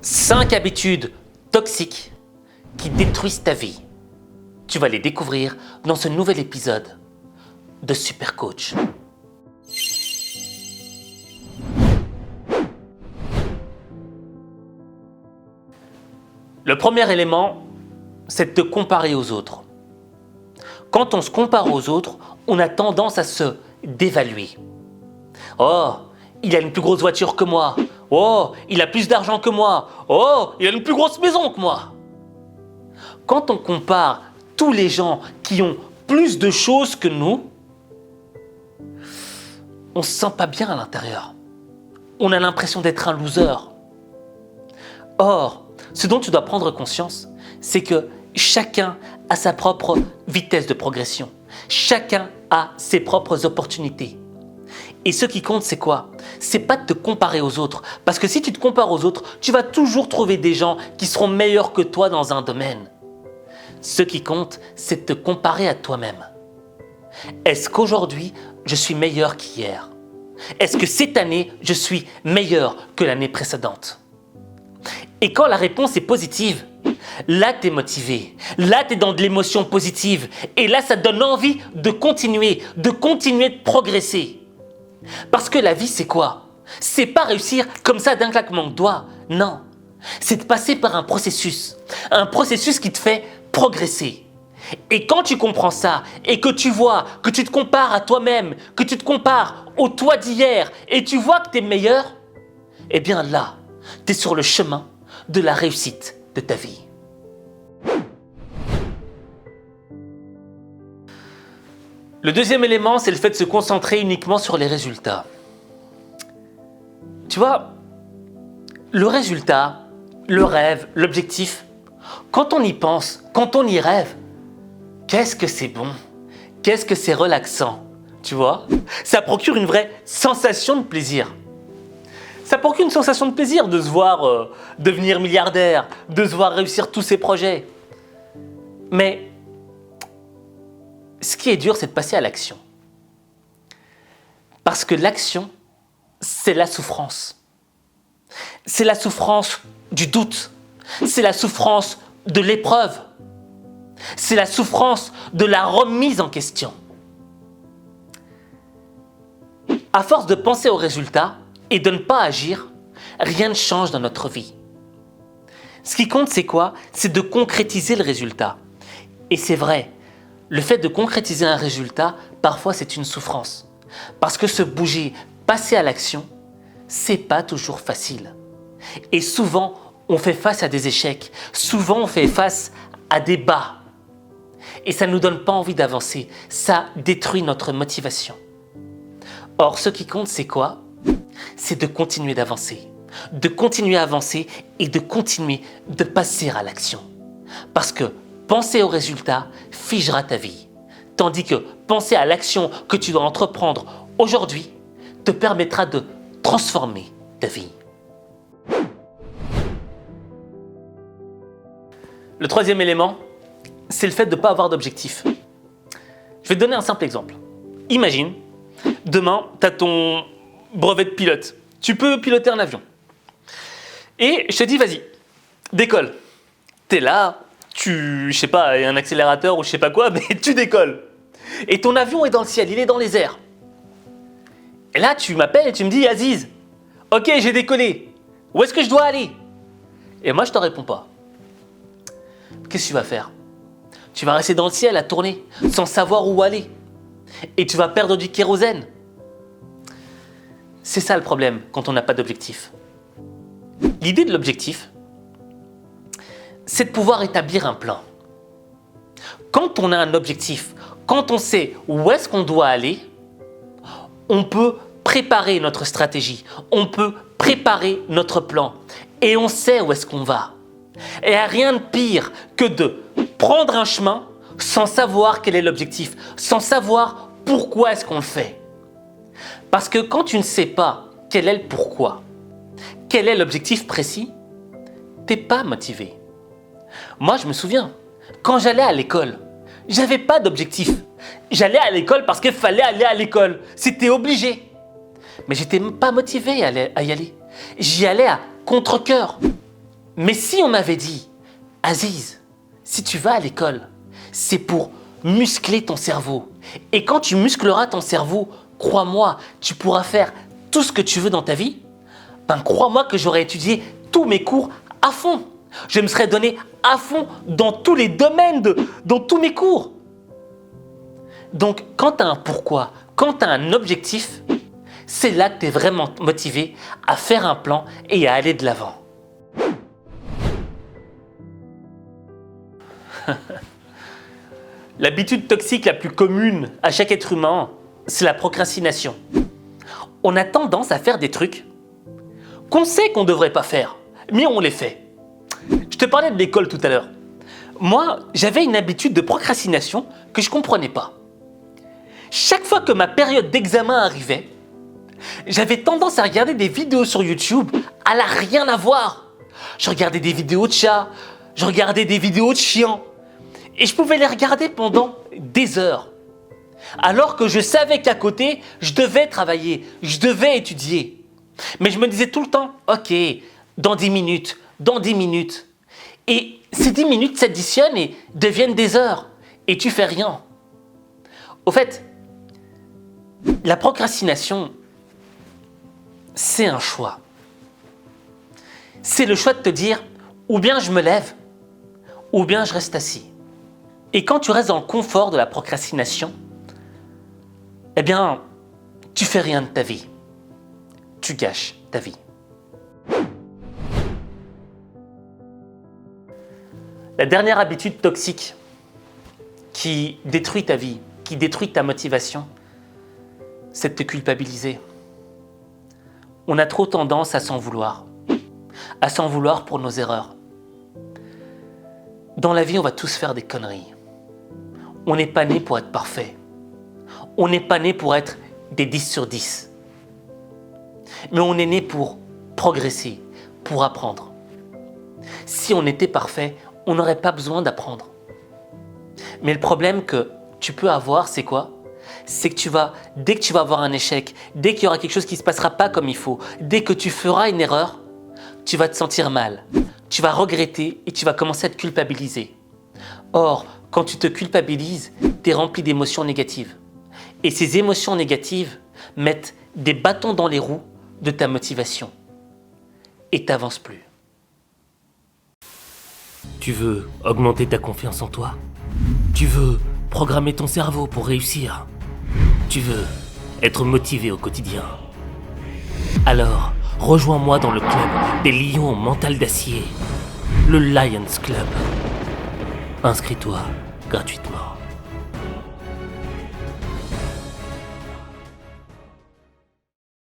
5 habitudes toxiques qui détruisent ta vie. Tu vas les découvrir dans ce nouvel épisode de Super Coach. Le premier élément, c'est de te comparer aux autres. Quand on se compare aux autres, on a tendance à se dévaluer. Oh, il a une plus grosse voiture que moi. Oh, il a plus d'argent que moi. Oh, il a une plus grosse maison que moi. Quand on compare tous les gens qui ont plus de choses que nous, on se sent pas bien à l'intérieur. On a l'impression d'être un loser. Or, ce dont tu dois prendre conscience, c'est que chacun a sa propre vitesse de progression. Chacun a ses propres opportunités. Et ce qui compte, c'est quoi? C'est pas de te comparer aux autres. Parce que si tu te compares aux autres, tu vas toujours trouver des gens qui seront meilleurs que toi dans un domaine. Ce qui compte, c'est de te comparer à toi-même. Est-ce qu'aujourd'hui, je suis meilleur qu'hier? Est-ce que cette année, je suis meilleur que l'année précédente? Et quand la réponse est positive, là, tu es motivé. Là, tu es dans de l'émotion positive. Et là, ça te donne envie de continuer de progresser. Parce que la vie, c'est quoi? C'est pas réussir comme ça d'un claquement de doigts. Non. C'est de passer par un processus qui te fait progresser. Et quand tu comprends ça et que tu vois que tu te compares à toi-même, que tu te compares au toi d'hier et tu vois que tu es meilleur, eh bien là, tu es sur le chemin de la réussite de ta vie. Le deuxième élément, c'est le fait de se concentrer uniquement sur les résultats. Tu vois, le résultat, le rêve, l'objectif, quand on y pense, quand on y rêve, qu'est-ce que c'est bon, qu'est-ce que c'est relaxant, tu vois? Ça procure une vraie sensation de plaisir. Ça procure une sensation de plaisir de se voir devenir milliardaire, de se voir réussir tous ses projets. Mais ce qui est dur, c'est de passer à l'action. Parce que l'action, c'est la souffrance. C'est la souffrance du doute. C'est la souffrance de l'épreuve. C'est la souffrance de la remise en question. À force de penser aux résultats et de ne pas agir, rien ne change dans notre vie. Ce qui compte, c'est quoi? C'est de concrétiser le résultat. Et c'est vrai, le fait de concrétiser un résultat, parfois c'est une souffrance. Parce que se bouger, passer à l'action, c'est pas toujours facile. Et souvent, on fait face à des échecs. Souvent, on fait face à des bas. Et ça ne nous donne pas envie d'avancer. Ça détruit notre motivation. Or, ce qui compte, c'est quoi? C'est de continuer d'avancer. De continuer à avancer et de continuer de passer à l'action. Parce que penser au résultat figera ta vie. Tandis que penser à l'action que tu dois entreprendre aujourd'hui te permettra de transformer ta vie. Le troisième élément, c'est le fait de ne pas avoir d'objectif. Je vais te donner un simple exemple. Imagine, demain, tu as ton brevet de pilote. Tu peux piloter un avion. Et je te dis, vas-y, décolle. Tu es là, je sais pas, il y a un accélérateur ou je sais pas quoi, mais tu décolles. Et ton avion est dans le ciel, il est dans les airs. Et là, tu m'appelles et tu me dis, Aziz, ok, j'ai décollé. Où est-ce que je dois aller? Et moi, je te réponds pas. Qu'est-ce que tu vas faire? Tu vas rester dans le ciel à tourner, sans savoir où aller. Et tu vas perdre du kérosène. C'est ça le problème quand on n'a pas d'objectif. L'idée de l'objectif, c'est de pouvoir établir un plan. Quand on a un objectif, quand on sait où est-ce qu'on doit aller, on peut préparer notre stratégie, on peut préparer notre plan et on sait où est-ce qu'on va. Et il n'y a rien de pire que de prendre un chemin sans savoir quel est l'objectif, sans savoir pourquoi est-ce qu'on le fait. Parce que quand tu ne sais pas quel est le pourquoi, quel est l'objectif précis, tu n'es pas motivé. Moi, je me souviens, quand j'allais à l'école, j'avais pas d'objectif. J'allais à l'école parce qu'il fallait aller à l'école. C'était obligé. Mais j'étais pas motivé à y aller. J'y allais à contre-cœur. Mais si on m'avait dit, Aziz, si tu vas à l'école, c'est pour muscler ton cerveau. Et quand tu muscleras ton cerveau, crois-moi, tu pourras faire tout ce que tu veux dans ta vie. Ben crois-moi que j'aurais étudié tous mes cours à fond. Je me serais donné à fond dans tous les domaines, dans tous mes cours. Donc, quand tu as un pourquoi, quand tu as un objectif, c'est là que tu es vraiment motivé à faire un plan et à aller de l'avant. L'habitude toxique la plus commune à chaque être humain, c'est la procrastination. On a tendance à faire des trucs qu'on sait qu'on ne devrait pas faire, mais on les fait. Je te parlais de l'école tout à l'heure. Moi, j'avais une habitude de procrastination que je ne comprenais pas. Chaque fois que ma période d'examen arrivait, j'avais tendance à regarder des vidéos sur YouTube à la rien à voir. Je regardais des vidéos de chats, je regardais des vidéos de chiens. Et je pouvais les regarder pendant des heures. Alors que je savais qu'à côté, je devais travailler, je devais étudier. Mais je me disais tout le temps, ok, dans 10 minutes, dans 10 minutes. Et ces 10 minutes s'additionnent et deviennent des heures. Et tu fais rien. Au fait, la procrastination, c'est un choix. C'est le choix de te dire, ou bien je me lève, ou bien je reste assis. Et quand tu restes dans le confort de la procrastination, eh bien, tu fais rien de ta vie. Tu gâches ta vie. La dernière habitude toxique qui détruit ta vie, qui détruit ta motivation, c'est de te culpabiliser. On a trop tendance à s'en vouloir pour nos erreurs. Dans la vie, on va tous faire des conneries. On n'est pas né pour être parfait. On n'est pas né pour être des 10 sur 10. Mais on est né pour progresser, pour apprendre. Si on était parfait, on n'aurait pas besoin d'apprendre. Mais le problème que tu peux avoir, c'est quoi? C'est que dès que tu vas avoir un échec, dès qu'il y aura quelque chose qui ne se passera pas comme il faut, dès que tu feras une erreur, tu vas te sentir mal. Tu vas regretter et tu vas commencer à te culpabiliser. Or, quand tu te culpabilises, tu es rempli d'émotions négatives. Et ces émotions négatives mettent des bâtons dans les roues de ta motivation. Et tu n'avances plus. Tu veux augmenter ta confiance en toi? Tu veux programmer ton cerveau pour réussir? Tu veux être motivé au quotidien? Alors, rejoins-moi dans le club des lions au mental d'acier, le Lions Club. Inscris-toi gratuitement.